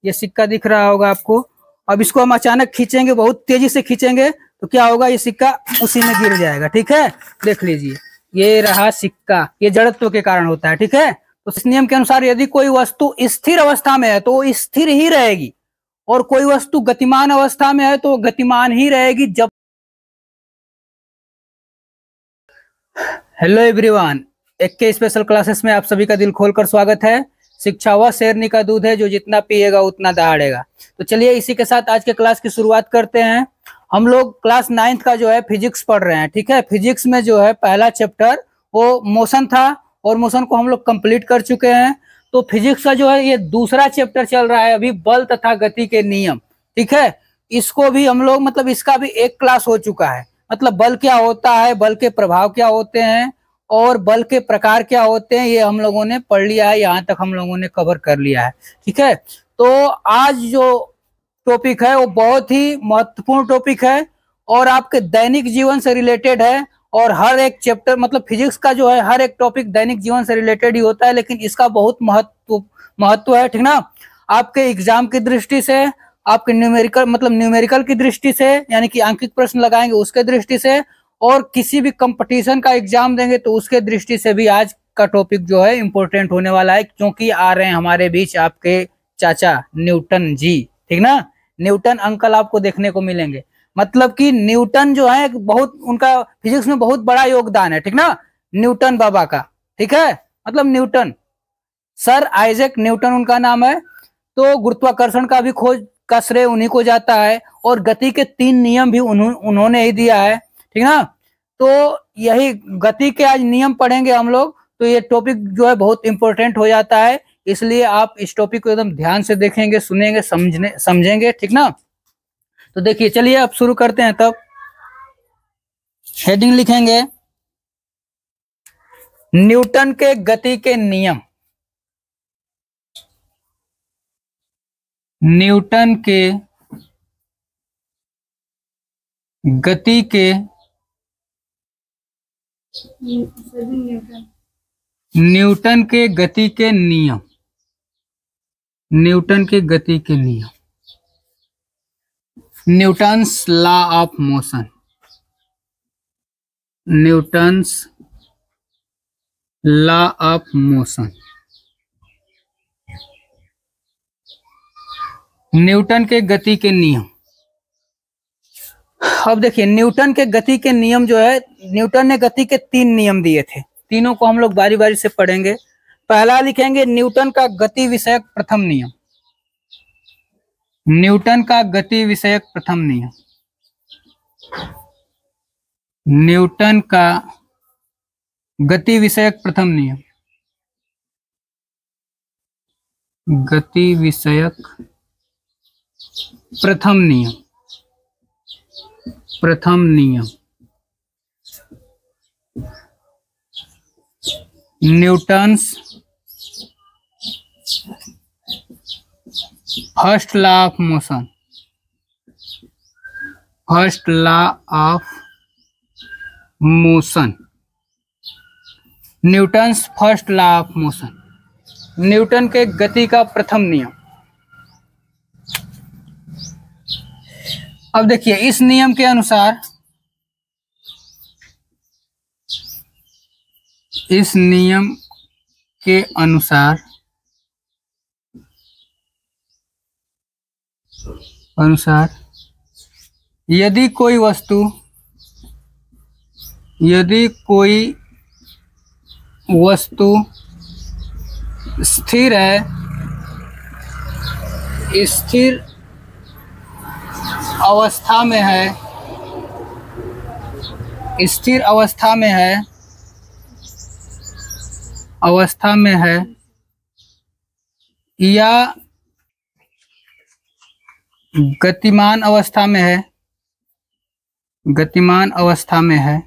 ये सिक्का दिख रहा होगा आपको। अब इसको हम अचानक खींचेंगे, बहुत तेजी से खींचेंगे तो क्या होगा, ये सिक्का उसी में गिर जाएगा। ठीक है, देख लीजिए, ये रहा सिक्का, ये जड़त्व के कारण होता है। ठीक है, तो इस नियम के अनुसार यदि कोई वस्तु स्थिर अवस्था में है तो वो स्थिर ही रहेगी, और कोई वस्तु गतिमान अवस्था में है तो वो गतिमान ही रहेगी। जब हेलो एवरीवन, एक के स्पेशल क्लासेस में आप सभी का दिल खोलकर स्वागत है। शिक्षा वह शेरनी का दूध है जो जितना पिएगा उतना दहाड़ेगा। तो चलिए इसी के साथ आज के क्लास की शुरुआत करते हैं। हम लोग क्लास 9th का जो है फिजिक्स पढ़ रहे हैं। ठीक है, फिजिक्स में जो है पहला चैप्टर वो मोशन था, और मोशन को हम लोग कंप्लीट कर चुके हैं। तो फिजिक्स का जो है ये दूसरा चैप्टर चल रहा है अभी, बल तथा गति के नियम। ठीक है, इसको भी हम लोग मतलब इसका भी एक क्लास हो चुका है। मतलब बल क्या होता है, बल के प्रभाव क्या होते हैं, और बल के प्रकार क्या होते हैं, ये हम लोगों ने पढ़ लिया है, यहाँ तक हम लोगों ने कवर कर लिया है। ठीक है, तो आज जो टॉपिक है वो बहुत ही महत्वपूर्ण टॉपिक है और आपके दैनिक जीवन से रिलेटेड है। और हर एक चैप्टर मतलब फिजिक्स का जो है हर एक टॉपिक दैनिक जीवन से रिलेटेड ही होता है, लेकिन इसका बहुत महत्व है। ठीक ना, आपके एग्जाम की दृष्टि से, आपके न्यूमेरिकल की दृष्टि से, यानी कि अंकित प्रश्न लगाएंगे उसके दृष्टि से, और किसी भी कंपटीशन का एग्जाम देंगे तो उसके दृष्टि से भी आज का टॉपिक जो है इंपॉर्टेंट होने वाला है, क्योंकि आ रहे हैं हमारे बीच आपके चाचा न्यूटन जी। ठीक ना, न्यूटन अंकल आपको देखने को मिलेंगे। मतलब कि न्यूटन जो है बहुत, उनका फिजिक्स में बहुत बड़ा योगदान है। ठीक ना, न्यूटन बाबा का। ठीक है, मतलब न्यूटन, सर आइजैक न्यूटन उनका नाम है। तो गुरुत्वाकर्षण का भी खोज का श्रेय उन्हीं को जाता है, और गति के 3 नियम भी उन्होंने ही दिया है। ठीक ना, तो यही गति के आज नियम पढ़ेंगे हम लोग। तो ये टॉपिक जो है बहुत इंपॉर्टेंट हो जाता है, इसलिए आप इस टॉपिक को एकदम ध्यान से देखेंगे, सुनेंगे, समझेंगे। ठीक ना, तो देखिए चलिए अब शुरू करते हैं। तब हेडिंग लिखेंगे न्यूटन के गति के नियम। न्यूटन के गति के न्यूटन के गति के नियम। न्यूटन के गति के नियम, Newton's law of motion. Newton's law of motion, Newton के गति के नियम। अब देखिए न्यूटन के गति के नियम जो है, न्यूटन ने गति के 3 नियम दिए थे, तीनों को हम लोग बारी बारी से पढ़ेंगे। पहला लिखेंगे न्यूटन का गति विषयक प्रथम नियम। न्यूटन का गति विषयक प्रथम नियम, न्यूटन का गति विषयक प्रथम नियम, गति विषयक प्रथम नियम, प्रथम नियम। Newton's first law of motion, first law of motion, Newton's first law of motion, Newton के गति का प्रथम नियम। अब देखिए इस नियम के अनुसार, इस नियम के अनुसार यदि कोई वस्तु स्थिर है, स्थिर अवस्था में है, स्थिर अवस्था में है या गतिमान अवस्था में है, गतिमान अवस्था में है,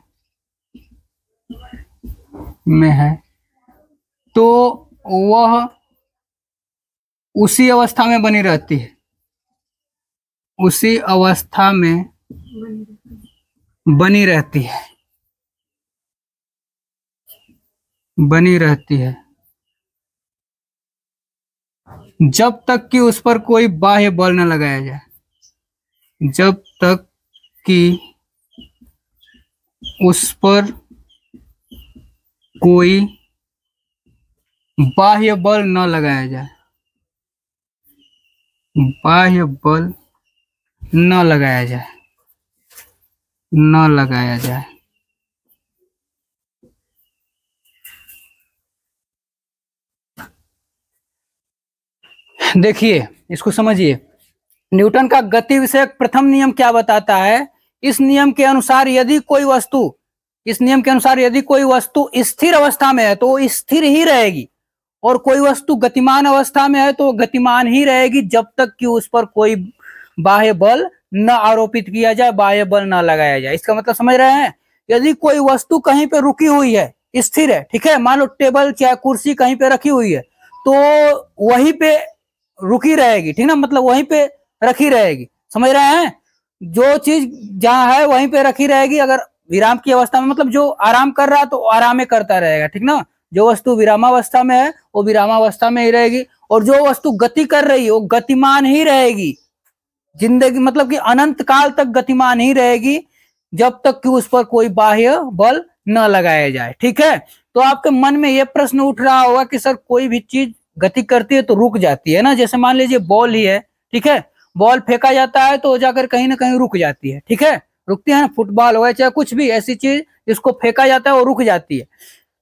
तो वह उसी अवस्था में बनी रहती है, उसी अवस्था में बनी रहती है, बनी रहती है। जब तक कि उस पर कोई बाह्य बल न लगाया जाए, जब तक कि उस पर कोई बाह्य बल न लगाया जाए, बाह्य बल न लगाया जाए, न लगाया जाए। देखिए इसको समझिए, न्यूटन का गति विषयक प्रथम नियम क्या बताता है। इस नियम के अनुसार यदि कोई वस्तु, इस नियम के अनुसार यदि कोई वस्तु स्थिर अवस्था में है तो वो स्थिर ही रहेगी, और कोई वस्तु गतिमान अवस्था में है तो गतिमान ही रहेगी, जब तक कि उस पर कोई बाह्य बल न आरोपित किया जाए, बाह्य बल न लगाया जाए। इसका मतलब समझ रहे हैं। यदि कोई वस्तु कहीं पे रुकी हुई है, स्थिर है, ठीक है, मान लो टेबल चाहे कुर्सी कहीं पे रखी हुई है, तो वहीं पे रुकी रहेगी, ठीक ना, मतलब वहीं पे रखी रहेगी, समझ रहे हैं। जो चीज जहां है वहीं पे रखी रहेगी। अगर विराम की अवस्था में, मतलब जो आराम कर रहा है तो आराम में करता रहेगा, ठीक ना। जो वस्तु विरामावस्था में है वो विरामावस्था में ही रहेगी, और जो वस्तु गति कर रही है वो गतिमान ही रहेगी। जिंदगी मतलब कि अनंत काल तक गतिमान ही रहेगी, जब तक कि उस पर कोई बाह्य बल न लगाया जाए, ठीक है। तो आपके मन में यह प्रश्न उठ रहा होगा कि सर कोई भी चीज गति करती है तो रुक जाती है ना। जैसे मान लीजिए बॉल ही है, ठीक है, बॉल फेंका जाता है तो जाकर कहीं ना कहीं रुक जाती है, ठीक है, रुकती है ना। फुटबॉल हो चाहे कुछ भी ऐसी चीज जिसको फेंका जाता है वो रुक जाती है,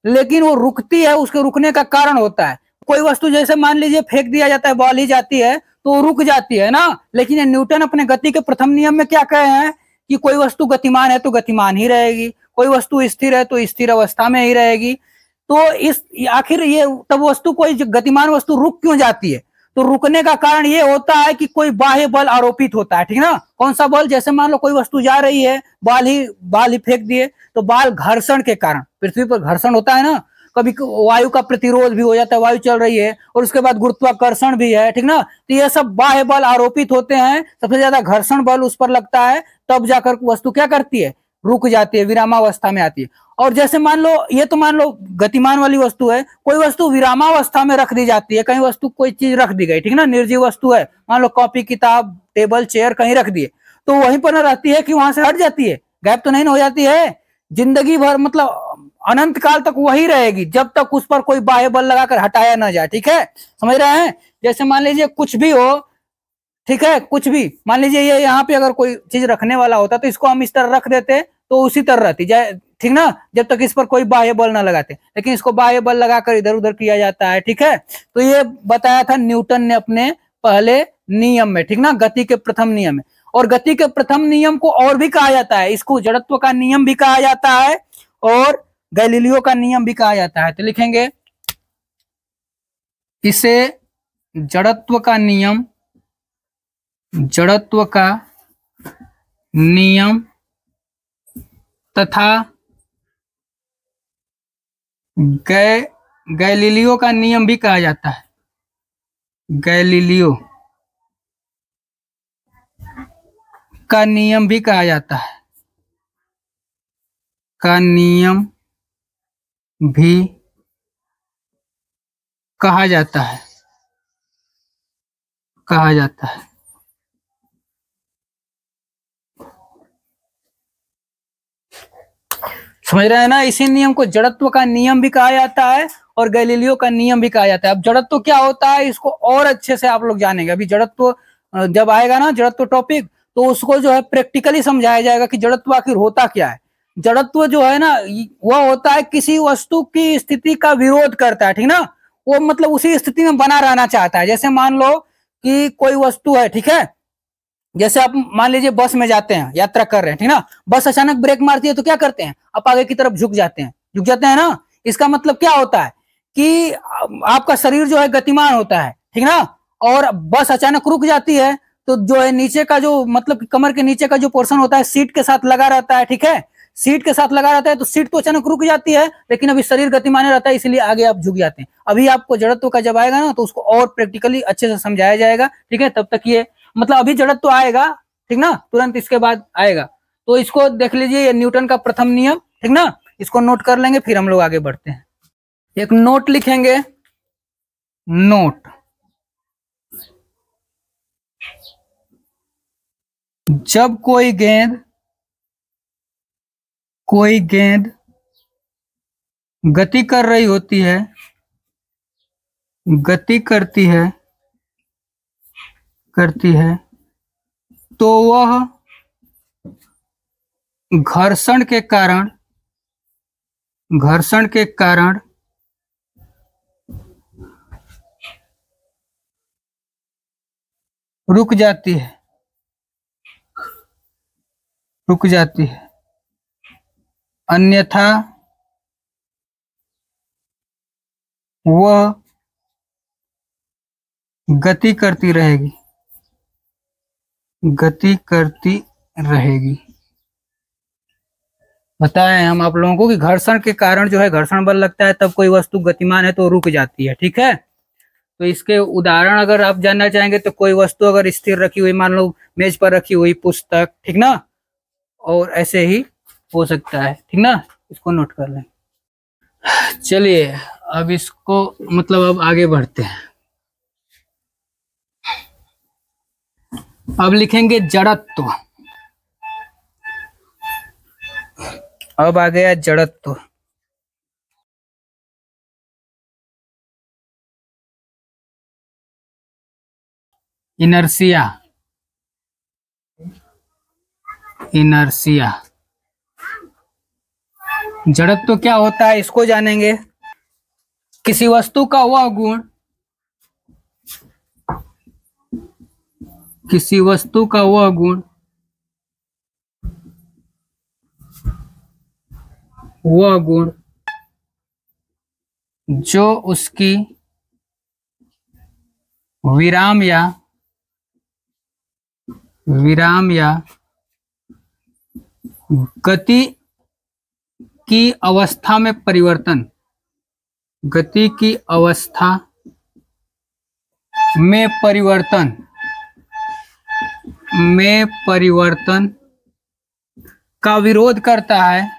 लेकिन वो रुकती है, उसके रुकने का कारण होता है। कोई वस्तु जैसे मान लीजिए फेंक दिया जाता है, बॉल ही जाती है तो वो रुक जाती है ना। लेकिन ये न्यूटन अपने गति के प्रथम नियम में क्या कहे हैं कि कोई वस्तु गतिमान है तो गतिमान ही रहेगी, कोई वस्तु स्थिर है तो स्थिर अवस्था में ही रहेगी। तो इस आखिर ये तब वस्तु, कोई गतिमान वस्तु रुक क्यों जाती है, तो रुकने का कारण ये होता है कि कोई बाह्य बल आरोपित होता है, ठीक ना। कौन सा बल, जैसे मान लो कोई वस्तु जा रही है, बाल ही फेंक दिए, तो बाल घर्षण के कारण, पृथ्वी पर घर्षण होता है ना, कभी वायु का प्रतिरोध भी हो जाता है, वायु चल रही है, और उसके बाद गुरुत्वाकर्षण भी है, ठीक ना। तो ये सब बाह्य बल आरोपित होते हैं, सबसे ज्यादा घर्षण बल उस पर लगता है, तब जाकर वस्तु क्या करती है, रुक जाती है, विरामावस्था में आती है। और जैसे मान लो, ये तो मान लो गतिमान वाली वस्तु है, कोई वस्तु विरामावस्था में रख दी जाती है, कहीं वस्तु कोई चीज रख दी गई, ठीक ना, निर्जीव वस्तु है, मान लो कॉपी किताब टेबल चेयर कहीं रख दिए, तो वहीं पर न रहती है कि वहां से हट जाती है, गायब तो नहीं हो जाती है, जिंदगी भर मतलब अनंत काल तक वही रहेगी, जब तक उस पर कोई बाह्य बल लगाकर हटाया ना जाए, ठीक है, समझ रहे हैं। जैसे मान लीजिए कुछ भी हो, ठीक है, कुछ भी मान लीजिए ये यहाँ पे अगर कोई चीज रखने वाला होता तो इसको हम इस तरह रख देते तो उसी तरह रहती जाए, ठीक ना, जब तक इस पर कोई बाह्य बल ना लगाते, लेकिन इसको बाह्य बल लगाकर इधर उधर किया जाता है, ठीक है। तो ये बताया था न्यूटन ने अपने पहले नियम में, ठीक ना, गति के प्रथम नियम में। और गति के प्रथम नियम को और भी कहा जाता है, इसको जड़त्व का नियम भी कहा जाता है और गैलीलियो का नियम भी कहा जाता है। तो लिखेंगे इसे जड़त्व का नियम, जड़त्व का नियम तथा गैलीलियो का नियम भी कहा जाता है, गैलीलियो का नियम भी कहा जाता है, का नियम भी कहा जाता है, कहा जाता है। समझ रहे हैं ना, इसी नियम को जड़त्व का नियम भी कहा जाता है और गैलीलियो का नियम भी कहा जाता है। अब जड़त्व क्या होता है इसको और अच्छे से आप लोग जानेंगे, अभी जड़त्व जब आएगा ना, जड़त्व टॉपिक, तो उसको जो है प्रैक्टिकली समझाया जाएगा कि जड़त्व आखिर होता क्या है। जड़त्व जो है ना वह होता है किसी वस्तु की स्थिति का विरोध करता है, ठीक ना, वो मतलब उसी स्थिति में बना रहना चाहता है। जैसे मान लो कि कोई वस्तु है, ठीक है, जैसे आप मान लीजिए बस में जाते हैं, यात्रा कर रहे हैं, ठीक ना, बस अचानक ब्रेक मारती है तो क्या करते हैं, आप आगे की तरफ झुक जाते हैं, झुक जाते हैं ना। इसका मतलब क्या होता है कि आपका शरीर जो है गतिमान होता है, ठीक ना, और बस अचानक रुक जाती है तो जो है नीचे का जो मतलब कमर के नीचे का जो पोर्शन होता है सीट के साथ लगा रहता है, ठीक है, सीट के साथ लगा रहता है, तो सीट तो अचानक रुक जाती है, लेकिन अभी शरीर गतिमान रहता है, इसलिए आगे आप झुक जाते हैं। अभी आपको जड़त्व का जब आएगा ना तो उसको और प्रैक्टिकली अच्छे से समझाया जाएगा, ठीक है। तब तक ये मतलब अभी जड़त्व तो आएगा, ठीक ना, तुरंत इसके बाद आएगा। तो इसको देख लीजिए, ये न्यूटन का प्रथम नियम, ठीक ना, इसको नोट कर लेंगे, फिर हम लोग आगे बढ़ते हैं। एक नोट लिखेंगे, नोट, जब कोई गेंद गति कर रही होती है, गति करती है तो वह घर्षण के कारण रुक जाती है, अन्यथा वह गति करती रहेगी। बताएं हम आप लोगों को कि घर्षण के कारण जो है, घर्षण बल लगता है तब कोई वस्तु गतिमान है तो रुक जाती है। ठीक है, तो इसके उदाहरण अगर आप जानना चाहेंगे तो कोई वस्तु अगर स्थिर रखी हुई, मान लो मेज पर रखी हुई पुस्तक, ठीक ना, और ऐसे ही हो सकता है, ठीक ना, इसको नोट कर लें। चलिए अब इसको अब आगे बढ़ते हैं। अब लिखेंगे जड़त्व। अब आ गया जड़त्व। इनर्शिया। जड़त्व क्या होता है इसको जानेंगे। किसी वस्तु का वह गुण, जो उसकी विराम या गति की अवस्था में परिवर्तन, का विरोध करता है,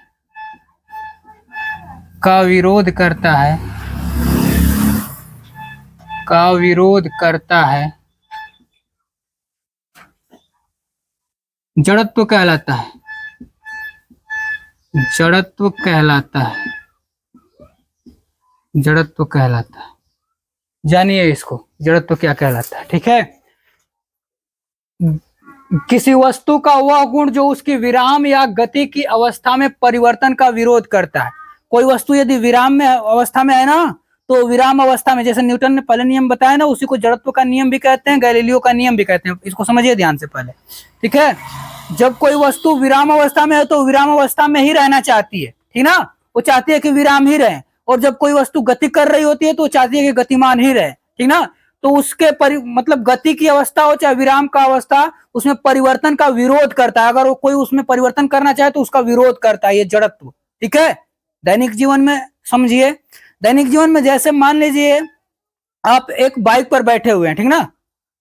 जड़त्व कहलाता है। जानिए इसको, जड़त्व क्या कहलाता है। ठीक है, किसी वस्तु का वह गुण जो उसकी विराम या गति की अवस्था में परिवर्तन का विरोध करता है। कोई वस्तु यदि विराम में अवस्था में है ना, तो विराम अवस्था में, जैसे न्यूटन ने पहले नियम बताया ना, उसी को जड़त्व का नियम भी कहते हैं, गैलीलियो का नियम भी कहते हैं। इसको समझिए ध्यान से पहले। ठीक है, जब कोई वस्तु विराम अवस्था में है तो विराम अवस्था में ही रहना चाहती है, ठीक ना, वो चाहती है कि विराम ही रहे। और जब कोई वस्तु गति कर रही होती है तो चाहती है कि गतिमान ही रहे, ठीक ना। तो उसके गति की अवस्था हो चाहे विराम का अवस्था, उसमें परिवर्तन का विरोध करता है। अगर कोई उसमें परिवर्तन करना चाहे तो उसका विरोध करता है, ये जड़त्व। ठीक है, दैनिक जीवन में समझिए। दैनिक जीवन में जैसे मान लीजिए आप एक बाइक पर बैठे हुए हैं, ठीक ना,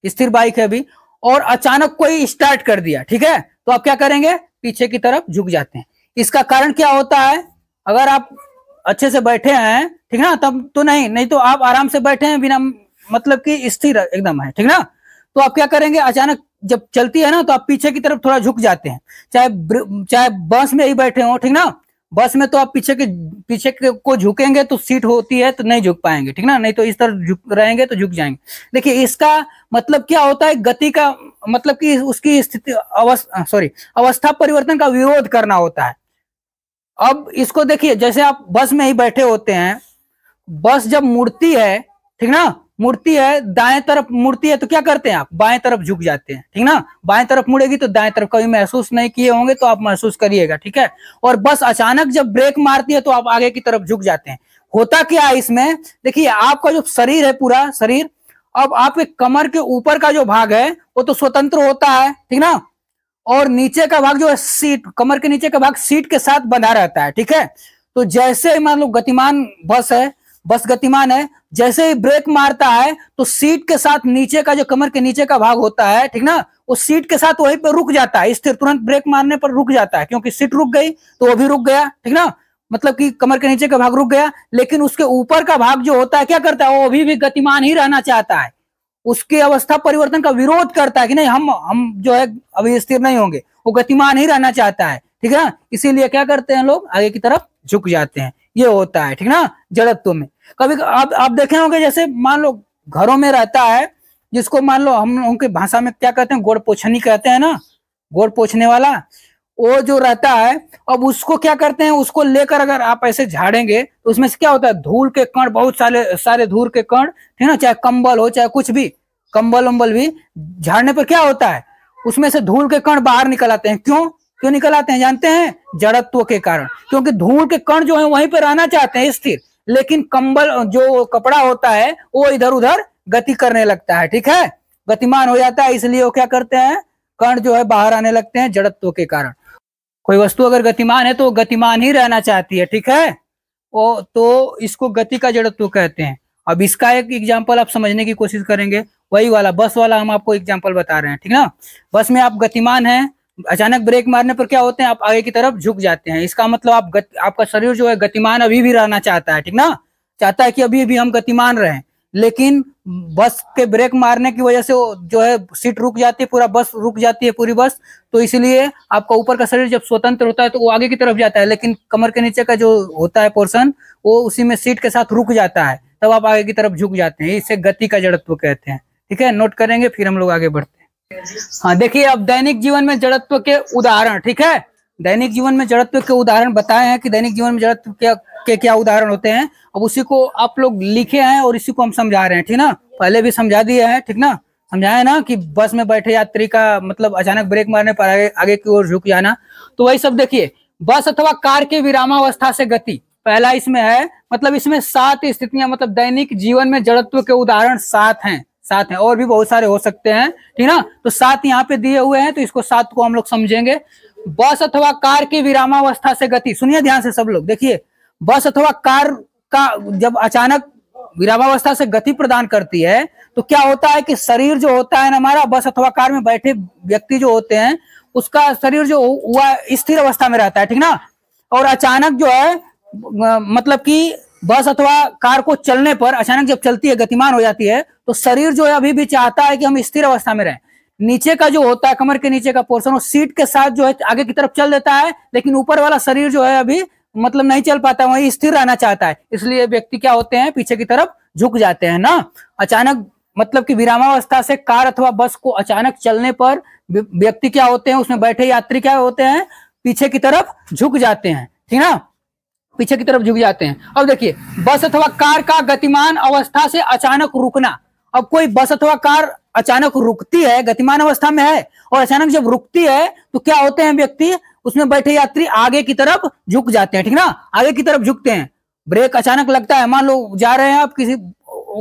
स्थिर बाइक है अभी, और अचानक कोई स्टार्ट कर दिया, ठीक है, तो आप क्या करेंगे, पीछे की तरफ झुक जाते हैं। इसका कारण क्या होता है, अगर आप अच्छे से बैठे हैं, ठीक ना, तब तो नहीं तो आप आराम से बैठे हैं बिना कि स्थिर एकदम है, ठीक ना, तो आप क्या करेंगे, अचानक जब चलती है ना तो आप पीछे की तरफ थोड़ा झुक जाते हैं। चाहे बस में ही बैठे हो, ठीक ना, बस में तो आप पीछे को झुकेंगे तो सीट होती है तो नहीं झुक पाएंगे, ठीक ना, नहीं तो इस तरह झुक रहेंगे तो झुक जाएंगे। देखिए इसका क्या होता है, गति का कि उसकी स्थिति अवस्था परिवर्तन का विरोध करना होता है। अब इसको देखिए, जैसे आप बस में ही बैठे होते हैं, बस जब मुड़ती है, ठीक ना, मुड़ती है, दाएं तरफ मुड़ती है तो क्या करते हैं आप, बाएं तरफ झुक जाते हैं, ठीक ना। बाएं तरफ मुड़ेगी तो दाएं तरफ, कभी महसूस नहीं किए होंगे तो आप महसूस करिएगा, ठीक है। और बस अचानक जब ब्रेक मारती है तो आप आगे की तरफ झुक जाते हैं। होता क्या है इसमें, देखिए आपका जो शरीर है, पूरा शरीर, अब आपके कमर के ऊपर का जो भाग है वो तो स्वतंत्र होता है, ठीक ना, और नीचे का भाग जो है सीट, कमर के नीचे का भाग सीट के साथ बंधा रहता है, ठीक है। तो जैसे मान लो गतिमान बस है, बस गतिमान है, जैसे ही ब्रेक मारता है तो सीट के साथ नीचे का जो कमर के नीचे का भाग होता है, ठीक ना, वो सीट के साथ वहीं पर रुक जाता है, स्थिर, तुरंत ब्रेक मारने पर रुक जाता है, क्योंकि सीट रुक गई तो वो भी रुक गया, ठीक ना, कि कमर के नीचे का भाग रुक गया। लेकिन उसके ऊपर का भाग जो होता है क्या करता है, वो अभी भी गतिमान ही रहना चाहता है, उसकी अवस्था परिवर्तन का विरोध करता है कि नहीं, हम जो है अभी स्थिर नहीं होंगे, वो गतिमान ही रहना चाहता है, ठीक है ना। इसीलिए क्या करते हैं लोग, आगे की तरफ झुक जाते हैं, ये होता है, ठीक ना, जड़त्व में। कभी आप देखे होंगे, जैसे मान लो घरों में रहता है, जिसको मान लो हम उनकी भाषा में क्या कहते हैं, गोड़ पोछनी कहते हैं ना, गोड़ पोछने वाला, वो जो रहता है, अब उसको क्या करते हैं, उसको लेकर अगर आप ऐसे झाड़ेंगे तो उसमें से क्या होता है, धूल के कण, बहुत सारे धूल के कण, ठीक ना, चाहे कंबल हो चाहे कुछ भी, कंबल उम्बल भी झाड़ने पर क्या होता है, उसमें से धूल के कण बाहर निकल आते हैं। क्यों निकल आते हैं जानते हैं? जड़त्व के कारण। क्योंकि धूल के कण जो है वहीं पर रहना चाहते हैं स्थिर, लेकिन कंबल जो कपड़ा होता है वो इधर उधर गति करने लगता है, ठीक है, गतिमान हो जाता है, इसलिए वो क्या करते हैं, कण जो है बाहर आने लगते हैं जड़त्व के कारण। कोई वस्तु अगर गतिमान है तो गतिमान ही रहना चाहती है, ठीक है, वो तो इसको गति का जड़त्व कहते हैं। अब इसका एक एग्जांपल आप समझने की कोशिश करेंगे, वही वाला बस वाला हम आपको एग्जांपल बता रहे हैं, ठीक ना। बस में आप गतिमान हैं, अचानक ब्रेक मारने पर क्या होते हैं, आप आगे की तरफ झुक जाते हैं। इसका मतलब आपका शरीर जो है गतिमान अभी भी रहना चाहता है, ठीक ना, चाहता है कि अभी भी हम गतिमान रहें, लेकिन बस के ब्रेक मारने की वजह से जो है सीट रुक जाती है, पूरा बस रुक जाती है, पूरी बस। तो इसलिए आपका ऊपर का शरीर जब स्वतंत्र होता है तो वो आगे की तरफ जाता है, लेकिन कमर के नीचे का जो होता है पोर्शन, वो उसी में सीट के साथ रुक जाता है, तब आप आगे की तरफ झुक जाते हैं। इसे गति का जड़त्व कहते हैं, ठीक है, नोट करेंगे फिर हम लोग आगे बढ़ते हैं। हाँ देखिए, अब दैनिक जीवन में जड़त्व के उदाहरण, ठीक है, दैनिक जीवन में जड़त्व के उदाहरण बताए हैं कि दैनिक जीवन में जड़त्व के क्या उदाहरण होते हैं। अब उसी को आप लोग लिखे हैं और इसी को हम समझा रहे हैं, ठीक ना, पहले भी समझा दिए हैं, ठीक ना, समझाया ना कि बस में बैठे यात्री का मतलब अचानक ब्रेक मारने पर आगे की ओर झुक जाना। तो वही सब देखिए, बस अथवा कार के विरामावस्था से गति, पहला इसमें है, मतलब इसमें 7 स्थितियां, मतलब दैनिक जीवन में जड़त्व के उदाहरण 7 हैं, और भी बहुत सारे हो सकते हैं, ठीक ना। तो 7 यहाँ पे दिए हुए हैं, तो इसको 7 को हम लोग समझेंगे। बस अथवा कार की विरामावस्था से गति, सुनिए ध्यान से सब लोग, देखिए, बस अथवा कार का जब अचानक विरामावस्था से गति प्रदान करती है तो क्या होता है कि शरीर जो होता है ना हमारा, बस अथवा कार में बैठे व्यक्ति जो होते हैं, उसका शरीर जो हुआ स्थिर अवस्था में रहता है, ठीक ना। और अचानक जो है मतलब कि बस अथवा कार को चलने पर, अचानक जब चलती है, गतिमान हो जाती है, तो शरीर जो है अभी भी चाहता है कि हम स्थिर अवस्था में रहें। नीचे का जो होता है, कमर के नीचे का पोर्शन, वो सीट के साथ जो है आगे की तरफ चल देता है, लेकिन ऊपर वाला शरीर जो है अभी मतलब नहीं चल पाता, वही स्थिर रहना चाहता है। इसलिए व्यक्ति क्या होते हैं, पीछे की तरफ झुक जाते हैं ना। अचानक मतलब कि विरामावस्था से कार अथवा बस को अचानक चलने पर व्यक्ति क्या होते हैं, उसमें बैठे यात्री क्या होते हैं, पीछे की तरफ झुक जाते हैं, ठीक ना, पीछे की तरफ झुक जाते हैं। अब देखिए, बस अथवा कार का गतिमान अवस्था से अचानक रुकना। अब कोई बस अथवा कार अचानक रुकती है, गतिमान अवस्था में है, और अचानक जब रुकती है तो क्या होते हैं व्यक्ति, उसमें बैठे यात्री आगे की तरफ झुक जाते हैं, ठीक ना, आगे की तरफ झुकते हैं। ब्रेक अचानक लगता है, मान लो जा रहे हैं आप किसी,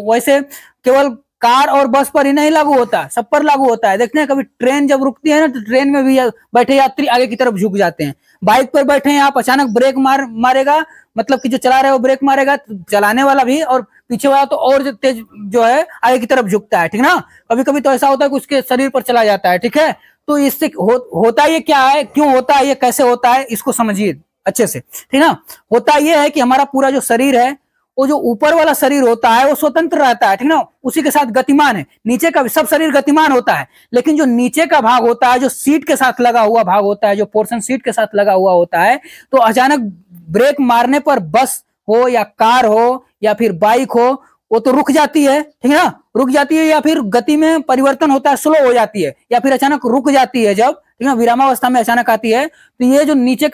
वैसे केवल कार और बस पर ही नहीं लागू होता, सब पर लागू होता है। देखते हैं कभी ट्रेन जब रुकती है ना, तो ट्रेन में भी बैठे यात्री आगे की तरफ झुक जाते हैं। बाइक पर बैठे हैं आप, अचानक ब्रेक मारेगा, मतलब कि जो चला रहे हो ब्रेक मारेगा, तो चलाने वाला भी और पीछे वाला तो और तेज जो है आगे की तरफ झुकता है, ठीक ना। कभी कभी तो ऐसा होता है कि उसके शरीर पर चला जाता है, ठीक है। तो इससे होता ये क्या है, क्यों होता है, ये कैसे होता है, इसको समझिए अच्छे से, ठीक ना। होता ये है कि हमारा पूरा जो शरीर है, वो जो ऊपर वाला शरीर होता है वो स्वतंत्र रहता है, ठीक ना, उसी के साथ गतिमान है। नीचे का भी सब शरीर गतिमान होता है, लेकिन जो नीचे का भाग होता है, जो सीट के साथ लगा हुआ भाग होता है, जो पोर्शन सीट के साथ लगा हुआ होता है, तो अचानक ब्रेक मारने पर बस हो या कार हो या फिर बाइक हो, वो तो रुक जाती है, ठीक है ना, रुक जाती है, या फिर गति में परिवर्तन होता है, स्लो हो जाती है, या फिर अचानक रुक जाती है जब, ठीक ना, विरामावस्था में अचानक आती है। तो ये जो नीचे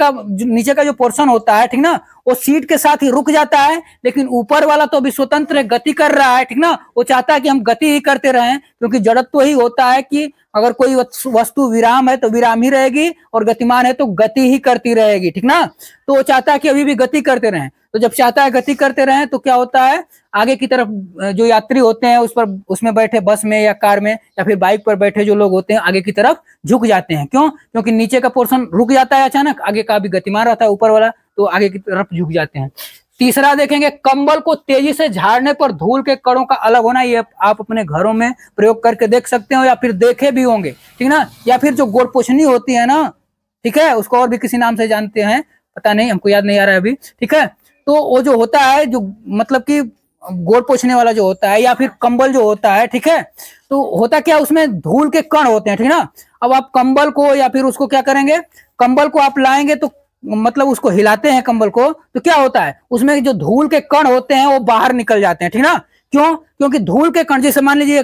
का जो पोर्शन होता है, ठीक ना, वो सीट के साथ ही रुक जाता है, लेकिन ऊपर वाला तो अभी स्वतंत्र गति कर रहा है, ठीक ना, वो चाहता है कि हम गति ही करते रहें, क्योंकि जड़त्व ही होता है कि अगर कोई वस्तु विराम है तो विराम ही रहेगी, और गतिमान है तो गति ही करती रहेगी, ठीक ना। तो वो चाहता है कि अभी भी गति करते रहें। तो जब चाहता है गति करते रहें तो क्या होता है, आगे की तरफ जो यात्री होते हैं उसमें बैठे, बस में या कार में या फिर बाइक पर बैठे जो लोग होते हैं, आगे की तरफ झुक जाते हैं। क्यों? क्योंकि नीचे का पोर्शन रुक जाता है अचानक, आगे का भी गतिमान रहता है ऊपर वाला, तो आगे की तरफ झुक जाते हैं। तीसरा देखेंगे, कंबल को तेजी से झाड़ने पर धूल के कणों का अलग होना। ये आप अपने घरों में प्रयोग करके देख सकते हो, या फिर देखे भी होंगे, ठीक ना। या फिर जो गोड़पोछनी होती है ना, ठीक है, उसको और भी किसी नाम से जानते हैं, पता नहीं, हमको याद नहीं आ रहा है अभी, ठीक है। तो वो जो होता है, जो मतलब कि गोड़ पोछने वाला जो होता है या फिर कंबल जो होता है, ठीक है, तो होता क्या, उसमें धूल के कण होते हैं, ठीक ना। अब आप कंबल को या फिर उसको क्या करेंगे, कंबल को आप लाएंगे तो मतलब उसको हिलाते हैं कंबल को, तो क्या होता है, उसमें जो धूल के कण होते हैं वो बाहर निकल जाते हैं, ठीक ना। क्यों? क्योंकि धूल के कण, जैसे मान लीजिए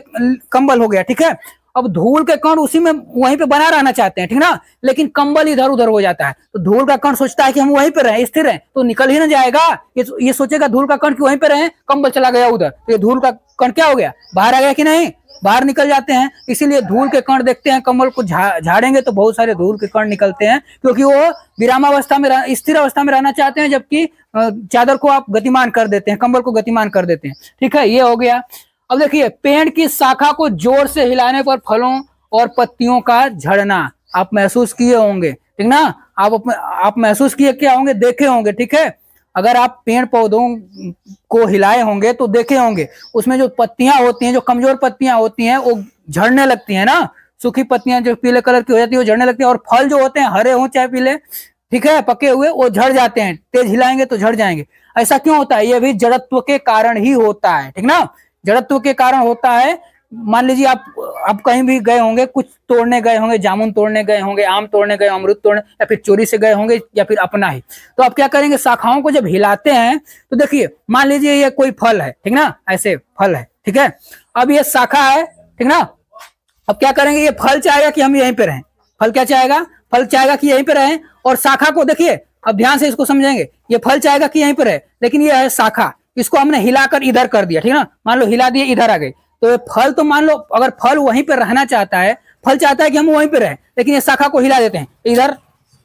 कंबल हो गया, ठीक है, अब धूल के कण उसी में वहीं पे बना रहना चाहते हैं, ठीक ना, लेकिन कंबल इधर उधर हो जाता है, तो धूल का कण सोचता है कि हम वहीं पे रहें, स्थिर रहें, तो निकल ही ना जाएगा। ये सोचेगा धूल का कण कि वहीं पे रहें, कंबल चला गया उधर, तो ये धूल का कण क्या हो गया, बाहर आ गया कि नहीं, बाहर निकल जाते हैं। इसीलिए धूल के कण देखते हैं, कंबल को झाड़ेंगे तो बहुत सारे धूल के कण निकलते हैं, क्योंकि वो विरामावस्था में, स्थिर अवस्था में रहना चाहते हैं, जबकि चादर को आप गतिमान कर देते हैं, कंबल को गतिमान कर देते हैं, ठीक है, ये हो गया। अब देखिए, पेड़ की शाखा को जोर से हिलाने पर फलों और पत्तियों का झड़ना आप महसूस किए होंगे, ठीक ना। आप महसूस किए क्या होंगे, देखे होंगे, ठीक है। अगर आप पेड़ पौधों को हिलाए होंगे तो देखे होंगे, उसमें जो पत्तियां होती हैं, जो कमजोर पत्तियां होती हैं, वो झड़ने लगती हैं ना। सूखी पत्तियां जो पीले कलर की हो जाती है वो झड़ने लगती है, और फल जो होते हैं, हरे हो चाहे पीले, ठीक है, पके हुए, वो झड़ जाते हैं, तेज हिलाएंगे तो झड़ जाएंगे। ऐसा क्यों होता है? ये भी जड़त्व के कारण ही होता है, ठीक ना, जड़त्व के कारण होता है। मान लीजिए आप कहीं भी गए होंगे, कुछ तोड़ने गए होंगे, जामुन तोड़ने गए होंगे, आम तोड़ने गए, अमरूद तोड़ने, या फिर चोरी से गए होंगे, या फिर अपना ही, तो आप क्या करेंगे, शाखाओं को जब हिलाते हैं तो देखिए, मान लीजिए ये कोई फल है, ठीक ना, ऐसे फल है, ठीक है, अब ये शाखा है, ठीक ना। अब क्या करेंगे, ये फल चाहेगा कि हम यहीं पे रहें, फल क्या चाहेगा, फल चाहेगा कि यहीं पे रहें, और शाखा को देखिए, अब ध्यान से इसको समझेंगे, ये फल चाहेगा कि यहीं पे रहे, लेकिन ये है शाखा, इसको हमने हिलाकर इधर कर दिया, ठीक ना, मान लो हिला दिए, इधर आ गए, तो ये फल, तो मान लो अगर फल वहीं पे रहना चाहता है, फल चाहता है कि हम वहीं पे रहें, लेकिन ये शाखा को हिला देते हैं, इधर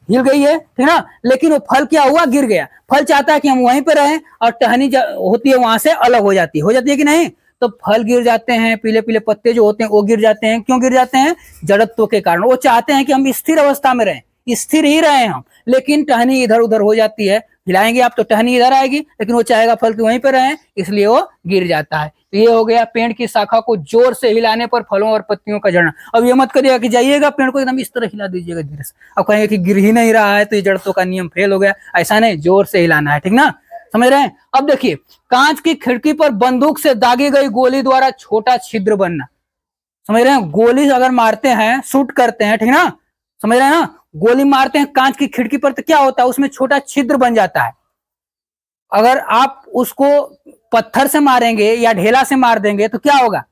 हिल गई है, ठीक ना, लेकिन वो फल क्या हुआ, गिर गया। फल चाहता है कि हम वहीं पे रहें, और टहनी होती है वहां से अलग हो जाती है कि नहीं, तो फल गिर जाते हैं, पीले पीले पत्ते जो होते हैं वो गिर जाते हैं। क्यों गिर जाते हैं? जड़त्व के कारण। वो चाहते हैं कि हम स्थिर अवस्था में रहें, स्थिर ही रहे हम, लेकिन टहनी इधर उधर हो जाती है, हिलाएंगे आप तो टहनी इधर आएगी, लेकिन वो चाहेगा फल के वहीं पे रहे, इसलिए वो गिर जाता है। तो ये हो गया, पेड़ की शाखा को जोर से हिलाने पर फलों और पत्तियों का झड़ना। अब ये मत करिएगा कि जाइएगा पेड़ को एकदम इस तरह हिला दीजिएगा धीरे से, अब कहेंगे कि गिर ही नहीं रहा है तो ये जड़त्व का नियम फेल हो गया, ऐसा नहीं, जोर से हिलाना है, ठीक ना, समझ रहे हैं। अब देखिए, कांच की खिड़की पर बंदूक से दागी गई गोली द्वारा छोटा छिद्र बनना, समझ रहे हैं, गोली अगर मारते हैं, शूट करते हैं, ठीक ना, समझ रहे हैं ना, गोली मारते हैं कांच की खिड़की पर, तो क्या होता है, उसमें छोटा छिद्र बन जाता है। अगर आप उसको पत्थर से मारेंगे या ढेला से मार देंगे तो क्या होगा,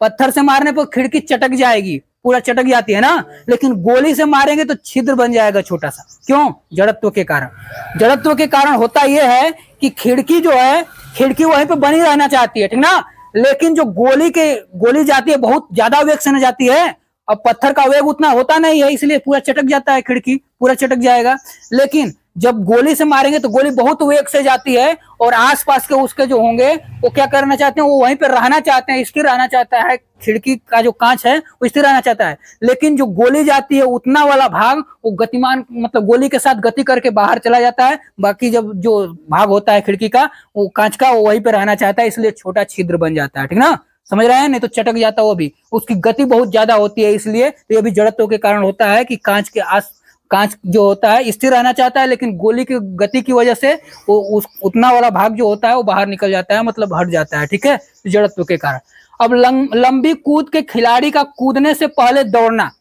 पत्थर से मारने पर खिड़की चटक जाएगी, पूरा चटक जाती है ना, लेकिन गोली से मारेंगे तो छिद्र बन जाएगा छोटा सा। क्यों? जड़त्व के कारण। जड़त्व के कारण होता यह है कि खिड़की जो है, खिड़की वहीं पे बनी रहना चाहती है, ठीक ना, लेकिन जो गोली जाती है बहुत ज्यादा वेग से न जाती है, अब पत्थर का वेग उतना होता नहीं है, इसलिए पूरा चटक जाता है, खिड़की पूरा चटक जाएगा। लेकिन जब गोली से मारेंगे तो गोली बहुत वेग से जाती है, और आसपास के उसके जो होंगे वो क्या करना चाहते हैं, वो वहीं पर रहना चाहते हैं, स्थिर रहना चाहता है, खिड़की का जो कांच है वो स्थिर रहना चाहता है। लेकिन जो गोली जाती है उतना वाला भाग वो गतिमान, मतलब गोली के साथ गति करके बाहर चला जाता है, बाकी जब जो भाग होता है खिड़की का, वो कांच का, वो वहीं पर रहना चाहता है, इसलिए छोटा छिद्र बन जाता है, ठीक ना, समझ रहे हैं, नहीं तो चटक जाता, वो भी उसकी गति बहुत ज्यादा होती है, इसलिए तो ये भी जड़त्व के कारण होता है कि कांच जो होता है स्थिर रहना चाहता है, लेकिन गोली की गति की वजह से वो उतना वाला भाग जो होता है वो बाहर निकल जाता है, मतलब हट जाता है, ठीक है, जड़त्व के कारण। अब लंबी कूद के खिलाड़ी का कूदने से पहले दौड़ना।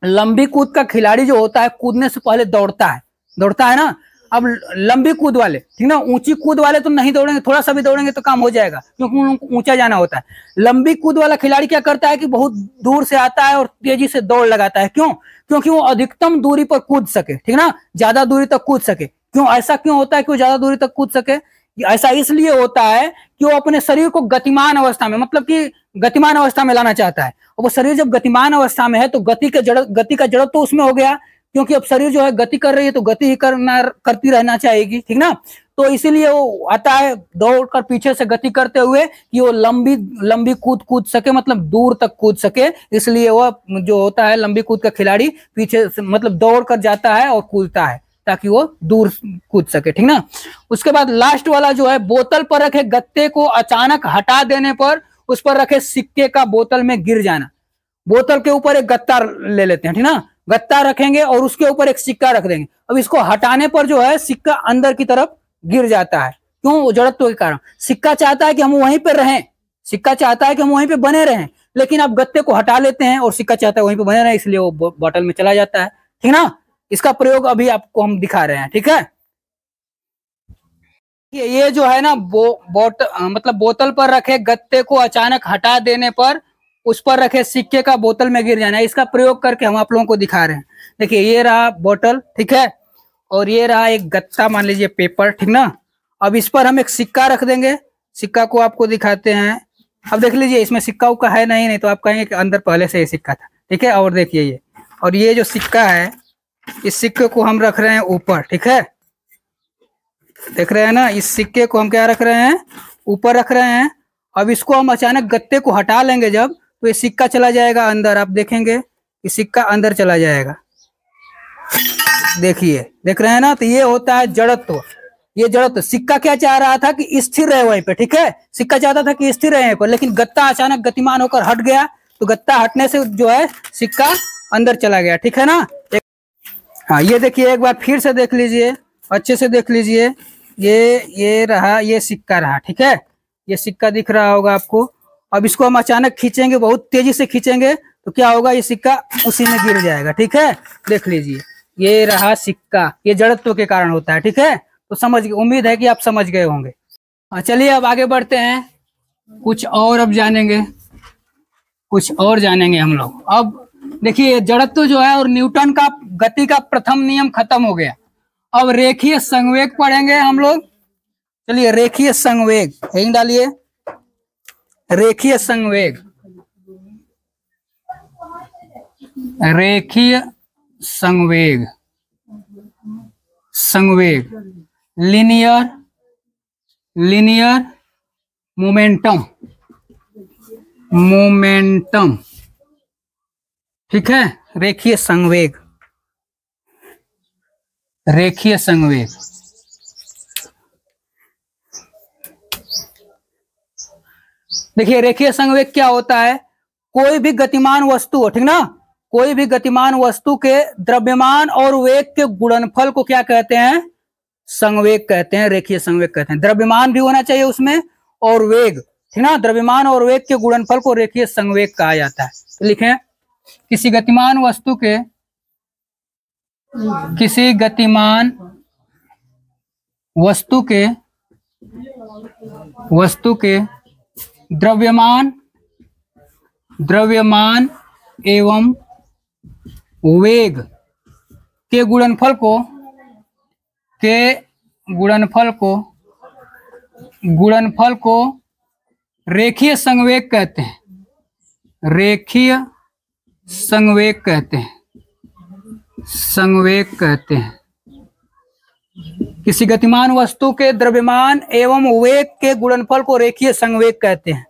लंबी कूद का खिलाड़ी जो होता है कूदने से पहले दौड़ता है ना। अब लंबी कूद वाले, ठीक ना, ऊंची कूद वाले तो नहीं दौड़ेंगे, थोड़ा सा भी दौड़ेंगे तो काम हो जाएगा, क्योंकि उनको ऊंचा जाना होता है। लंबी कूद वाला खिलाड़ी क्या करता है कि बहुत दूर से आता है और तेजी से दौड़ लगाता है। क्यों? क्योंकि वो अधिकतम दूरी पर कूद सके, ठीक ना, ज्यादा दूरी तक कूद सके। क्यों ऐसा क्यों होता है कि वो ज्यादा दूरी तक कूद सके? ऐसा इसलिए होता है कि वो अपने शरीर को गतिमान अवस्था में, मतलब कि गतिमान अवस्था में लाना चाहता है। और वो शरीर जब गतिमान अवस्था में है तो गति का जड़त्व तो उसमें हो गया, क्योंकि अब शरीर जो है गति कर रही है तो गति ही करती रहना चाहेगी, ठीक ना। तो इसीलिए वो आता है दौड़कर पीछे से गति करते हुए कि वो लंबी कूद सके, मतलब दूर तक कूद सके। इसलिए वो जो होता है लंबी कूद का खिलाड़ी पीछे से मतलब दौड़ कर जाता है और कूदता है ताकि वो दूर कूद सके, ठीक ना। उसके बाद लास्ट वाला जो है, बोतल पर रखे गत्ते को अचानक हटा देने पर उस पर रखे सिक्के का बोतल में गिर जाना। बोतल के ऊपर एक गत्ता ले लेते हैं, ठीक ना, गत्ता रखेंगे और उसके ऊपर एक सिक्का रख देंगे। अब इसको हटाने पर जो है सिक्का अंदर की तरफ गिर जाता है, क्यों? जड़त्व के कारण। सिक्का चाहता है कि हम वहीं पे रहें, सिक्का चाहता है कि हम वहीं पे बने रहें, लेकिन आप गत्ते को हटा लेते हैं और सिक्का चाहता है वहीं पे बने रहे, इसलिए वो बॉटल में चला जाता है। ठीक ना? इसका प्रयोग अभी आपको हम दिखा रहे हैं। ठीक है, ये जो है ना मतलब बोतल पर रखे गत्ते को अचानक हटा देने पर उस पर रखे सिक्के का बोतल में गिर जाना, इसका प्रयोग करके हम आप लोगों को दिखा रहे हैं। देखिए ये रहा बोतल, ठीक है, और ये रहा एक गत्ता, मान लीजिए पेपर, ठीक ना। अब इस पर हम एक सिक्का रख देंगे, सिक्का को आपको दिखाते हैं। अब देख लीजिए इसमें सिक्का उक्का है नहीं तो आप कहेंगे कि अंदर पहले से ही सिक्का था। ठीक है, और देखिए ये, और ये जो सिक्का है, इस सिक्के को हम रख रहे हैं ऊपर। ठीक है, देख रहे हैं ना, इस सिक्के को हम क्या रख रहे हैं? ऊपर रख रहे हैं। अब इसको हम अचानक गत्ते को हटा लेंगे जब, तो ये सिक्का चला जाएगा अंदर। आप देखेंगे कि सिक्का अंदर चला जाएगा। देखिए, देख रहे हैं ना, तो ये होता है जड़त्व। ये जड़त्व, सिक्का क्या चाह रहा था कि स्थिर रहे वहीं पे। ठीक है, सिक्का चाहता था कि स्थिर रहे पर, लेकिन गत्ता अचानक गतिमान होकर हट गया, तो गत्ता हटने से जो है सिक्का अंदर चला गया। ठीक है ना। हाँ, ये देखिए एक बार फिर से देख लीजिए, अच्छे से देख लीजिए। ये रहा, ये सिक्का रहा। ठीक है, ये सिक्का दिख रहा होगा आपको। अब इसको हम अचानक खींचेंगे, बहुत तेजी से खींचेंगे, तो क्या होगा? ये सिक्का उसी में गिर जाएगा। ठीक है, देख लीजिए, ये रहा सिक्का। ये जड़त्व के कारण होता है। ठीक है, तो समझ गए, उम्मीद है कि आप समझ गए होंगे। चलिए अब आगे बढ़ते हैं, कुछ और अब जानेंगे, कुछ और जानेंगे हम लोग। अब देखिए जड़त्व जो है और न्यूटन का गति का प्रथम नियम खत्म हो गया। अब रेखीय संवेग पढ़ेंगे हम लोग। चलिए रेखीय संवेग यहीं डालिए, रेखीय संवेग, रेखीय संवेग, संवेग, लीनियर मोमेंटम, मोमेंटम। ठीक है, रेखीय संवेग, रेखीय संवेग। देखिए रेखीय संवेग क्या होता है? कोई भी गतिमान वस्तु, ठीक ना, कोई भी गतिमान वस्तु के द्रव्यमान और वेग के गुणनफल को क्या कहते हैं? संवेग कहते हैं, रेखीय संवेग कहते हैं। द्रव्यमान भी होना चाहिए उसमें और वेग, ठीक ना, द्रव्यमान और वेग के गुणनफल को रेखीय संवेग कहा जाता है। तो लिखें, किसी गतिमान वस्तु के, किसी गतिमान वस्तु के, वस्तु के द्रव्यमान, द्रव्यमान एवं वेग के गुणनफल को, के गुणनफल को, गुणनफल को रेखीय संवेग कहते हैं, रेखीय संवेग कहते हैं, संवेग कहते हैं। किसी गतिमान वस्तु के द्रव्यमान एवं वेग के गुणनफल को रेखीय संवेग कहते हैं।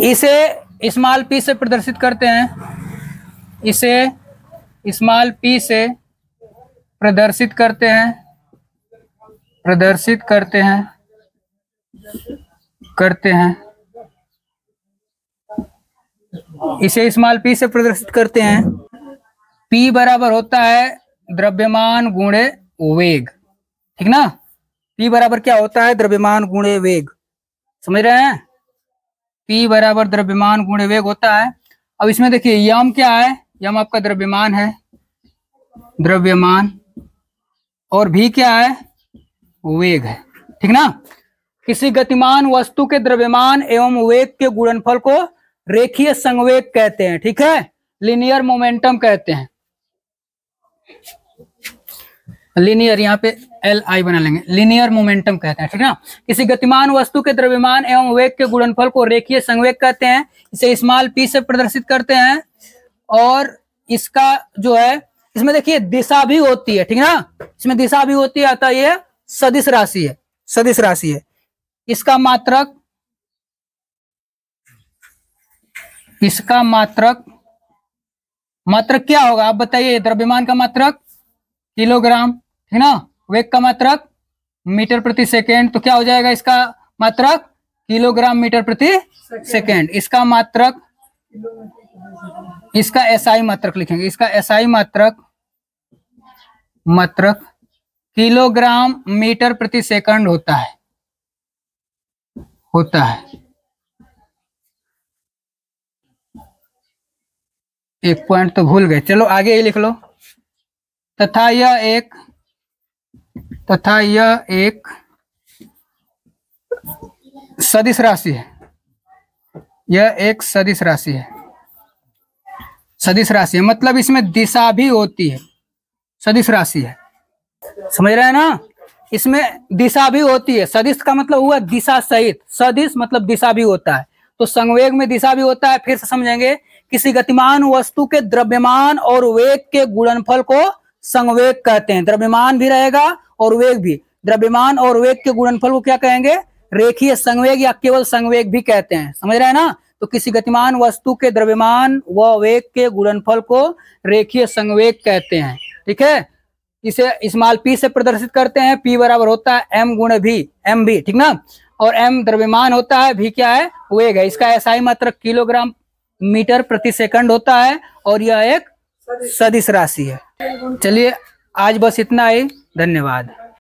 इसे स्मॉल p से प्रदर्शित करते हैं, इसे स्मॉल p से प्रदर्शित करते हैं, प्रदर्शित करते हैं, करते हैं, इसे स्मॉल p से प्रदर्शित करते हैं। p बराबर होता है द्रव्यमान गुणे वेग, ठीक ना। p बराबर क्या होता है? द्रव्यमान गुणे वेग, समझ रहे हैं? p बराबर द्रव्यमान गुणे वेग होता है। अब इसमें देखिए यम क्या है? यम आपका द्रव्यमान है, द्रव्यमान, और v क्या है? वेग है, ठीक ना। किसी गतिमान वस्तु के द्रव्यमान एवं वेग के गुणनफल को रेखीय संवेग कहते हैं, ठीक है, लीनियर मोमेंटम कहते हैं। लीनियर, यहाँ पे LI बना लेंगे, लीनियर मोमेंटम कहते हैं, ठीक ना। किसी गतिमान वस्तु के द्रव्यमान एवं वेग के गुणनफल को रेखीय संवेग कहते हैं। इसे स्मॉल p से प्रदर्शित करते हैं। और इसका जो है, इसमें देखिए दिशा भी होती है, ठीक ना, इसमें दिशा भी होती है, अतः ये सदिश राशि है, सदिश राशि है। इसका मात्रक, इसका मात्रक, मात्रक क्या होगा आप बताइए? द्रव्यमान का मात्रक किलोग्राम, ठीक ना, वेग का मात्रक मीटर प्रति सेकेंड, तो क्या हो जाएगा इसका मात्रक? किलोग्राम मीटर प्रति सेकेंड। इसका मात्रक, इसका SI मात्रक लिखेंगे, इसका SI मात्रक, मात्रक किलोग्राम मीटर प्रति सेकंड होता है, होता है। एक पॉइंट तो भूल गए, चलो आगे ही लिख लो। तथा यह एक सदिश राशि है। यह एक सदिश राशि है। सदिश राशि है मतलब इसमें दिशा भी होती है। सदिश राशि है, समझ रहे हैं ना। इसमें दिशा भी होती है। सदिश का मतलब हुआ दिशा सहित, सदिश मतलब दिशा भी होता है। तो संवेग में दिशा भी होता है। फिर से समझेंगे, किसी गतिमान वस्तु के द्रव्यमान और वेग के गुणनफल को संवेग कहते हैं। द्रव्यमान भी रहेगा और वेग भी। द्रव्यमान और वेग के गुणनफल को क्या कहेंगे? रेखीय संवेग या केवल संवेग भी कहते हैं। समझ रहे हैं ना। तो किसी गतिमान वस्तु के द्रव्यमान व वेग के गुणनफल को रेखीय संवेग कहते हैं। ठीक है, इसे स्मॉल p से प्रदर्शित करते हैं। p बराबर होता है m गुणे v, m भी, ठीक ना। और m द्रव्यमान होता है, v क्या है? वेग है। इसका SI मात्रक किलोग्राम मीटर प्रति सेकंड होता है और यह एक सदिश राशि है। चलिए आज बस इतना ही, धन्यवाद।